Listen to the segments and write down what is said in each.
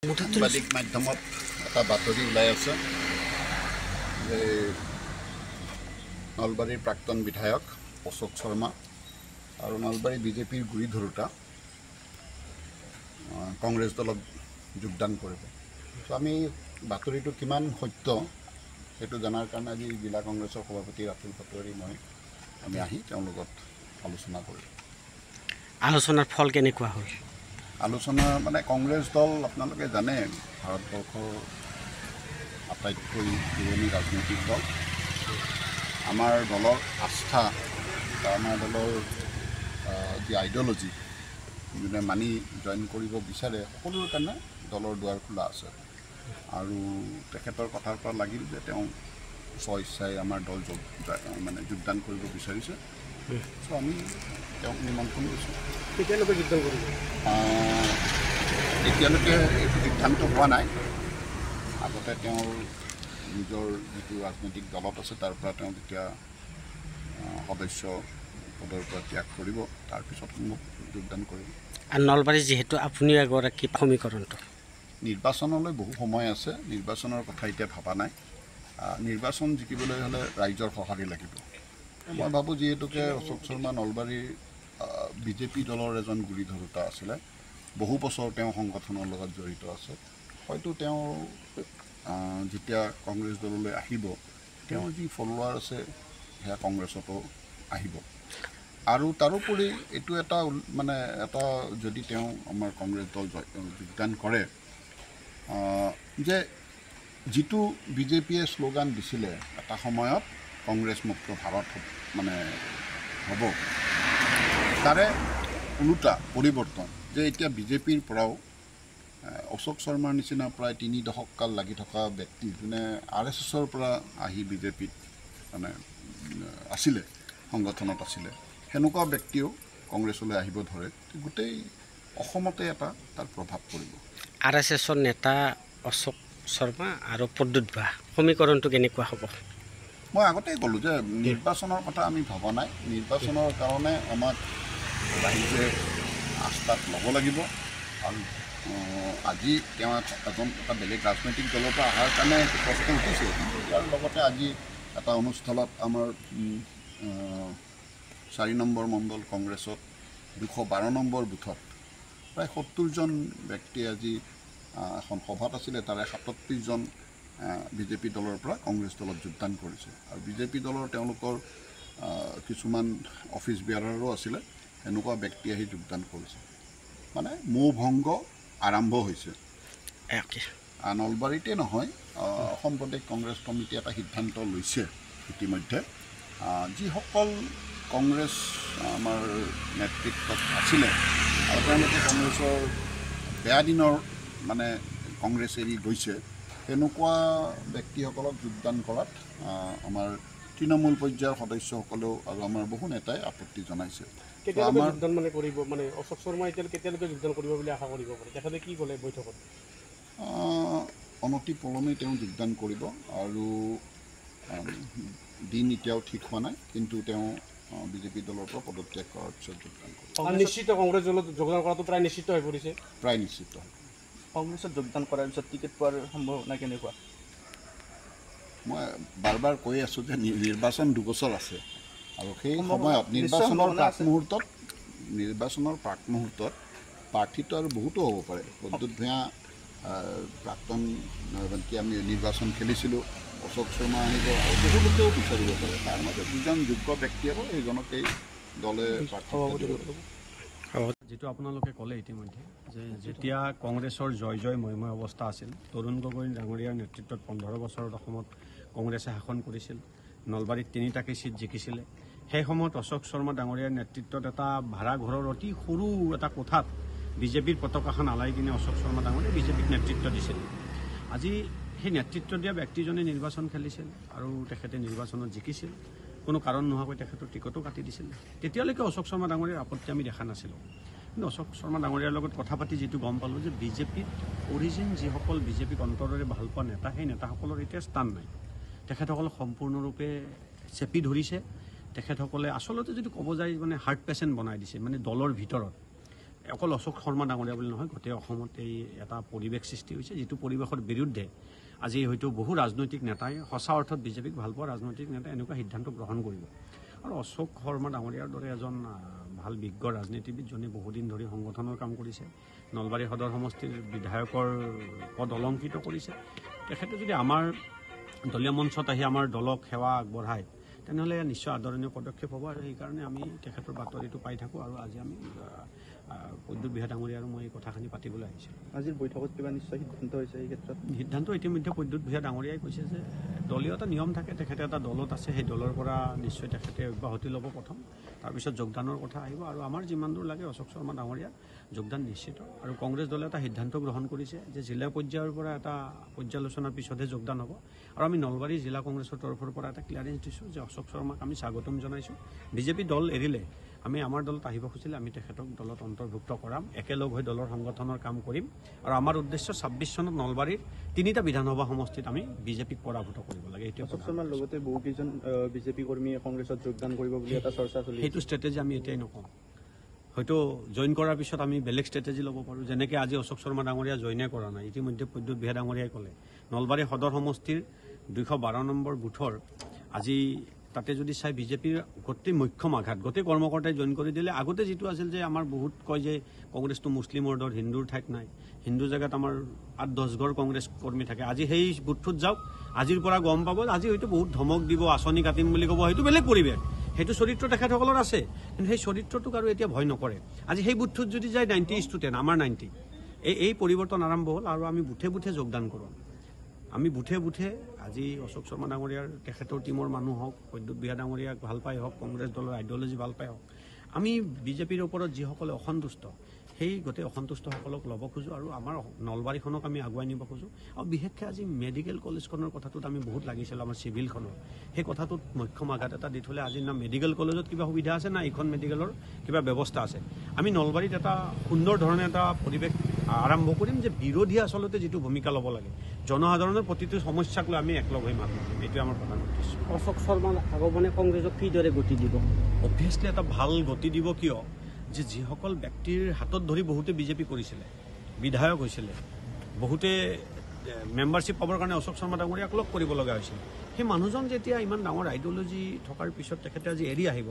সাংবাদিক মাধ্যমত এটা বাতৰি ওলাই আছে যে নলবাৰীৰ প্ৰাক্তন বিধায়ক অশোক শৰ্মা আৰু নলবাৰী বিজেপিৰ গুৰি ধৰোঁতা কংগ্ৰেছ দলত যোগদান কৰিব। তো আমি বাতৰিটো কিমান সত্য সেইটো জনাৰ কাৰণে আজি জিলা কংগ্ৰেছৰ সভাপতি ৰাতুল পাটোৱাৰী মই আমি আহি তেওঁৰ লগত আলোচনা কৰিলোঁ। আলোচনাৰ ফল কেনেকুৱা হ'ল? আলোচনা মানে কংগ্ৰেছ দল আপোনালোকে জানে ভাৰতবৰ্ষৰ আটাইতকৈ পুৰণি ৰাজনৈতিক দল। আমাৰ দলৰ আস্থা বা আমাৰ দলৰ যি আইডিঅ'লজি যোনে মানি জইন কৰিব বিচাৰে সকলোৰে কাৰণে দলৰ দুৱাৰ খোলা আছে। আৰু তেখেতৰ কথাৰ পৰা লাগিল যে তেওঁ স্বইচ্ছাই আমাৰ দল মানে যোগদান কৰিব বিচাৰিছে। চ' আমি তেওঁক নিমন্ত্ৰণ কৰিছোঁ। কেতিয়ালৈকে যোগদান কৰিব? এতিয়ালৈকে এইটো সিদ্ধান্ত হোৱা নাই। আগতে তেওঁৰ নিজৰ যিটো ৰাজনৈতিক দলত আছে তাৰ পৰা তেওঁ যেতিয়া সদস্য পদৰ পৰা ত্যাগ কৰিব তাৰপিছত মোক যোগদান কৰিব। আৰু নলবাৰী যিহেতু আপুনি এগৰাকী সমীকৰণটো নিৰ্বাচনলৈ বহু সময় আছে, নিৰ্বাচনৰ কথা এতিয়া ভবা নাই। নিৰ্বাচন জিকিবলৈ হ'লে ৰাইজৰ সঁহাৰি লাগিব। মই ভাবোঁ যিহেতুকে অশোক শৰ্মা নলবাৰীৰ বিজেপি দলৰ এজন গুৰি ধৰোঁতা আছিলে, বহু বছৰ তেওঁ সংগঠনৰ লগত জড়িত আছে। হয়তো তেওঁ যেতিয়া কংগ্ৰেছ দললৈ আহিব তেওঁৰ যি ফলোৱাৰ আছে সেয়া কংগ্ৰেছতো আহিব। আৰু তাৰোপৰি এইটো এটা মানে এটা যদি তেওঁ আমাৰ কংগ্ৰেছ দল যোগদান কৰে যে যিটো বিজেপিয়ে শ্লোগান দিছিলে এটা সময়ত কংগ্ৰেছ মুক্ত ভাৰত মানে হ'ব, তাৰে ওলোটা পৰিৱৰ্তন যে এতিয়া বিজেপিৰ পৰাও অশোক শৰ্মাৰ নিচিনা প্ৰায় 3 দশক কাল লাগি থকা ব্যক্তি যোনে RSSৰ পৰা আহি বিজেপিত মানে আছিলে, সংগঠনত আছিলে, সেনেকুৱা ব্যক্তিও কংগ্ৰেছলৈ আহিব ধৰে। গোটেই অসমতে এটা তাৰ প্ৰভাৱ পৰিব। RSSৰ নেতা অশোক শৰ্মা আৰু প্ৰদ্যুৎ বৰা সমীকৰণটো কেনেকুৱা হ'ব? মই আগতেই ক'লোঁ যে নিৰ্বাচনৰ কথা আমি ভবা নাই। নিৰ্বাচনৰ কাৰণে আমাক ৰাইজে আস্থাত ল'ব লাগিব। আৰু আজি তেওঁ এটা বেলেগ ৰাজনৈতিক দলৰ পৰা অহাৰ কাৰণে প্ৰশ্ন উঠিছে, কিন্তু ইয়াৰ লগতে আজি এটা অনুষ্ঠানত আমাৰ 4 নম্বৰ মণ্ডল কংগ্ৰেছত 212 নম্বৰ বুথত প্ৰায় 70জন ব্যক্তি আজি এখন সভাত আছিলে, তাৰে 37জন বিজেপি দলৰ পৰা কংগ্ৰেছ দলত যোগদান কৰিছে। আৰু বিজেপি দলৰ তেওঁলোকৰ কিছুমান অফিচ বিয়াৰাৰো আছিলে, এনেকুৱা ব্যক্তি আহি যোগদান কৰিছে। মানে মৌভংগ আৰম্ভ হৈছে। নলবাৰীতে নহয়, অসম প্ৰদেশ কংগ্ৰেছ কমিটিয়ে এটা সিদ্ধান্ত লৈছে ইতিমধ্যে যিসকল কংগ্ৰেছ আমাৰ নেতৃত্বত আছিলে আৰু তেওঁলোকে কংগ্ৰেছৰ বেয়া দিনৰ মানে কংগ্ৰেছ এৰি গৈছে, তেনেকুৱা ব্যক্তিসকলক যোগদান কৰাত আমাৰ তৃণমূল পৰ্যায়ৰ সদস্যসকলেও আৰু আমাৰ বহু নেতাই আপত্তি জনাইছে। কেতিয়ালৈকে যোগদান মানে কৰিব, মানে অশোক শৰ্মা এতিয়া কেতিয়ালৈকে যোগদান কৰিব বুলি আশা কৰিব পাৰে? তেখেতে কি ক'লে বৈঠকত? অনতি পলমেই তেওঁ যোগদান কৰিব আৰু দিন এতিয়াও ঠিক হোৱা নাই, কিন্তু তেওঁ বিজেপি দলৰ পৰা পদত্যাগ কৰাৰ পিছত যোগদান কৰিব। নিশ্চিত কংগ্ৰেছ দলত যোগদান কৰাটো প্ৰায় নিশ্চিত হৈ পৰিছে? প্ৰায় নিশ্চিত। কংগ্ৰেছত যোগদান কৰাৰ পিছত টিকেট পোৱাৰ সম্ভাৱনা কেনেকুৱা? মই বাৰ বাৰ কৈ আছোঁ যে নিৰ্বাচন 2 বছৰ আছে আৰু সেই সময়ত নিৰ্বাচনৰ প্ৰাক মুহূৰ্তত প্ৰাৰ্থীটো আৰু বহুতো হ'ব পাৰে। প্ৰদ্যুৎ ভূঞা প্ৰাক্তন আমি নিৰ্বাচন খেলিছিলোঁ, অশোক শৰ্মা আহিব আৰু বহু লোকেও বিচাৰিব পাৰে। তাৰ মাজত 2জন যোগ্য ব্যক্তি হ'ব, সেইজনকেই দলে যিটো আপোনালোকে ক'লে ইতিমধ্যে যে যেতিয়া কংগ্ৰেছৰ জয় ময়ময় অৱস্থা আছিল, তৰুণ গগৈ ডাঙৰীয়াৰ নেতৃত্বত 15 বছৰত অসমত কংগ্ৰেছে শাসন কৰিছিল, নলবাৰীত 3টাকৈ ছিট জিকিছিলে। সেই সময়ত অশোক শৰ্মা ডাঙৰীয়াৰ নেতৃত্বত এটা ভাড়া ঘৰৰ অতি সৰু এটা কোঠাত বিজেপিৰ পতাকাখন আলাই কিনে অশোক শৰ্মা ডাঙৰীয়াই বিজেপিক নেতৃত্ব দিছিল। আজি সেই নেতৃত্ব দিয়া ব্যক্তিজনে নিৰ্বাচন খেলিছিল আৰু তেখেতে নিৰ্বাচনত জিকিছিল। কোনো কাৰণ নোহোৱাকৈ তেখেতৰ টিকটো কাটি দিছিল। তেতিয়ালৈকে অশোক শৰ্মা ডাঙৰীয়াৰ আপত্তি আমি দেখা নাছিলোঁ। কিন্তু অশোক শৰ্মা ডাঙৰীয়াৰ লগত কথা পাতি যিটো গম পালোঁ যে বিজেপিত অৰিজিন যিসকল বিজেপিক অন্তৰেৰে ভাল পোৱা নেতা, সেই নেতাসকলৰ এতিয়া স্থান নাই। তেখেতসকল সম্পূৰ্ণৰূপে চেপি ধৰিছে। তেখেতসকলে আচলতে যদি ক'ব যায় মানে হাৰ্ট পেচেণ্ট বনাই দিছে, মানে দলৰ ভিতৰত অকল অশোক শৰ্মা ডাঙৰীয়া বুলি নহয়, গোটেই অসমত এই এটা পৰিৱেশ সৃষ্টি হৈছে, যিটো পৰিৱেশৰ বিৰুদ্ধে আজি হয়তো বহু ৰাজনৈতিক নেতাই সঁচা অৰ্থত বিজেপিক ভাল পোৱা ৰাজনৈতিক নেতাই এনেকুৱা সিদ্ধান্ত গ্ৰহণ কৰিব। আৰু অশোক শৰ্মা ডাঙৰীয়াৰ দৰে এজন ভাল বিজ্ঞ ৰাজনীতিবিদ, যোনে বহুদিন ধৰি সংগঠনৰ কাম কৰিছে, নলবাৰী সদৰ সমষ্টিৰ বিধায়কৰ পদ অলংকৃত কৰিছে, তেখেতে যদি আমাৰ দলীয় মঞ্চত আহি আমাৰ দলক সেৱা আগবঢ়ায়, তেনেহ'লে নিশ্চয় আদৰণীয় পদক্ষেপ হ'ব। আৰু সেইকাৰণে আমি তেখেতৰ বাতৰিটো পাই থাকোঁ। আৰু আজি আমি প্ৰদ্যুৎ বিহাৰী ডাঙৰীয়া আৰু মই এই কথাখিনি পাতিবলৈ আহিছিলোঁ। আজিৰ বৈঠকত কিবা নিশ্চয় সিদ্ধান্ত হৈছে এই ক্ষেত্ৰত? সিদ্ধান্ত ইতিমধ্যে প্ৰদ্যুৎ বিহাৰী ডাঙৰীয়াই কৈছে যে দলীয় এটা নিয়ম থাকে, তেখেতে এটা দলত আছে, সেই দলৰ পৰা নিশ্চয় তেখেতে অব্যাহতি ল'ব প্ৰথম, তাৰপিছত যোগদানৰ কথা আহিব। আৰু আমাৰ যিমান দূৰ লাগে অশোক শৰ্মা ডাঙৰীয়া যোগদান নিশ্চিত। আৰু কংগ্ৰেছ দলে এটা সিদ্ধান্ত গ্ৰহণ কৰিছে যে জিলা পৰ্যায়ৰ পৰা এটা পৰ্যালোচনাৰ পিছতহে যোগদান হ'ব। আৰু আমি নলবাৰী জিলা কংগ্ৰেছৰ তৰফৰ পৰা এটা ক্লিয়াৰেঞ্চ দিছোঁ যে অশোক শৰ্মাক আমি স্বাগতম জনাইছোঁ। বিজেপি দল এৰিলে আমি আমাৰ দলত আহিব খুজিলে আমি তেখেতক দলত অন্তৰ্ভুক্ত কৰাম, একেলগ হৈ দলৰ সংগঠনৰ কাম কৰিম। আৰু আমাৰ উদ্দেশ্য ২৬ চনত নলবাৰীৰ ৩টা বিধানসভা সমষ্টিত আমি বিজেপিক পৰাভূত কৰিব লাগে। অশোক শৰ্মাৰ লগতে বহুকেইজন বিজেপি কৰ্মীয়ে কংগ্ৰেছত যোগদান কৰিব বুলি এটা চৰ্চা চলি আছে। সেইটো ষ্ট্ৰেটেজি আমি এতিয়াই নকওঁ, হয়তো জইন কৰাৰ পিছত আমি বেলেগ ষ্ট্ৰেটেজি ল'ব পাৰোঁ। যেনেকৈ আজি অশোক শৰ্মা ডাঙৰীয়া জইনে কৰা নাই, ইতিমধ্যে প্ৰদ্যুৎ বিহাৰী ডাঙৰীয়াই ক'লে নলবাৰী সদৰ সমষ্টিৰ ২১২ নম্বৰ বুথৰ আজি তাতে যদি চাই বিজেপিৰ গোটেই মুখ্যম আঘাত, গোটেই কৰ্মকৰ্তাই জইন কৰি দিলে। আগতে যিটো আছিল যে আমাৰ বহুত কয় যে কংগ্ৰেছটো মুছলিমৰ দল, হিন্দুৰ ঠাইত নাই, হিন্দু জেগাত আমাৰ ৮-১০ ঘৰ কংগ্ৰেছ কৰ্মী থাকে। আজি সেই বুথটোত যাওক, আজিৰ পৰা গম পাব। আজি হয়তো বহুত ধমক দিব, আঁচনি কাটিম বুলি ক'ব, সেইটো বেলেগ পৰিৱেশ, সেইটো চৰিত্ৰ তেখেতসকলৰ আছে, কিন্তু সেই চৰিত্ৰটোক আৰু এতিয়া ভয় নকৰে। আজি সেই বুথটোত যদি যায় 90 আমাৰ 90, এই পৰিৱৰ্তন আৰম্ভ হ'ল। আৰু আমি বুথে বুথে যোগদান কৰোঁ, আমি বুথে বুথে আজি অশোক শৰ্মা ডাঙৰীয়াৰ তেখেতৰ টীমৰ মানুহ হওক, প্ৰদ্যুৎ বিহাৰী ডাঙৰীয়াক ভাল পাই হওক, কংগ্ৰেছ দলৰ আইডিঅলজি ভাল পাই হওক, আমি বিজেপিৰ ওপৰত যিসকলে অসন্তুষ্ট সেই গোটেই অসন্তুষ্টসকলক ল'ব খোজোঁ আৰু আমাৰ নলবাৰীখনক আমি আগুৱাই নিব খোজোঁ। আৰু বিশেষকৈ আজি মেডিকেল কলেজখনৰ কথাটোত আমি বহুত লাগিছিলোঁ, আমাৰ চিভিলখনৰ সেই কথাটোত মুখ্যম আঘাত এটা দি থ'লে। আজি না মেডিকেল কলেজত কিবা সুবিধা আছে, না এইখন মেডিকেলৰ কিবা ব্যৱস্থা আছে। আমি নলবাৰীত এটা সুন্দৰ ধৰণে এটা পৰিৱেশ আৰম্ভ কৰিম যে বিৰোধী আচলতে যিটো ভূমিকা ল'ব লাগে, জনসাধাৰণৰ প্ৰতিটো সমস্যাক লৈ আমি একলগ হৈ মাত মাতিম, এইটোৱে আমাৰ প্ৰধান উদ্দেশ্য। অশোক শৰ্মা আগমনে কংগ্ৰেছক কিদৰে গতি দিব? অভিয়াছলি এটা ভাল গতি দিব। কিয় যে যিসকল ব্যক্তিৰ হাতত ধৰি বহুতে বিজেপি কৰিছিলে, বিধায়ক হৈছিলে, বহুতে মেম্বাৰশ্বিপ পাবৰ কাৰণে অশোক শৰ্মা ডাঙৰীয়াক লগ কৰিব লগা হৈছিল, সেই মানুহজন যেতিয়া ইমান ডাঙৰ আইডিঅলজি থকাৰ পিছত তেখেতে আজি এৰি আহিব,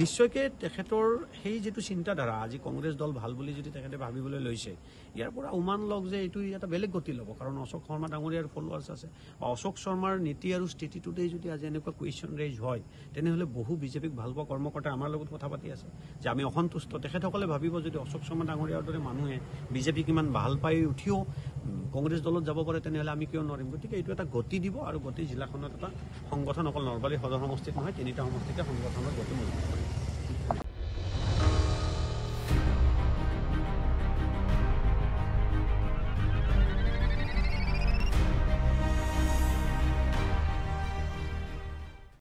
নিশ্চয়কৈ তেখেতৰ সেই যিটো চিন্তাধাৰা, আজি কংগ্ৰেছ দল ভাল বুলি যদি তেখেতে ভাবিবলৈ লৈছে, ইয়াৰ পৰা উমান লওক যে এইটো এটা বেলেগ গতি ল'ব। কাৰণ অশোক শৰ্মা ডাঙৰীয়াৰ ফলোৱাৰ্ছ আছে, বা অশোক শৰ্মাৰ নীতি আৰু স্থিতিটোতেই যদি আজি এনেকুৱা কুৱেশ্যন ৰেইজ হয়, তেনেহ'লে বহু বিজেপিক ভাল পোৱা কৰ্মকৰ্তাই আমাৰ লগত কথা পাতি আছে যে আমি অসন্তুষ্ট। তেখেতসকলে ভাবিব যদি অশোক শৰ্মা ডাঙৰীয়াৰ দৰে মানুহে বিজেপিক ইমান ভাল পাই উঠিও কংগ্ৰেছ দলত যাব পাৰে, তেনেহ'লে আমি কিয় নোৱাৰিম? গতিকে এইটো এটা গতি দিব। আৰু গোটেই জিলাখনত এটা সংগঠন, অকল নলবাৰী সদৰ সমষ্টিত নহয়, 3টা সমষ্টিতে সংগঠনৰ গতি মজবুত কৰিব।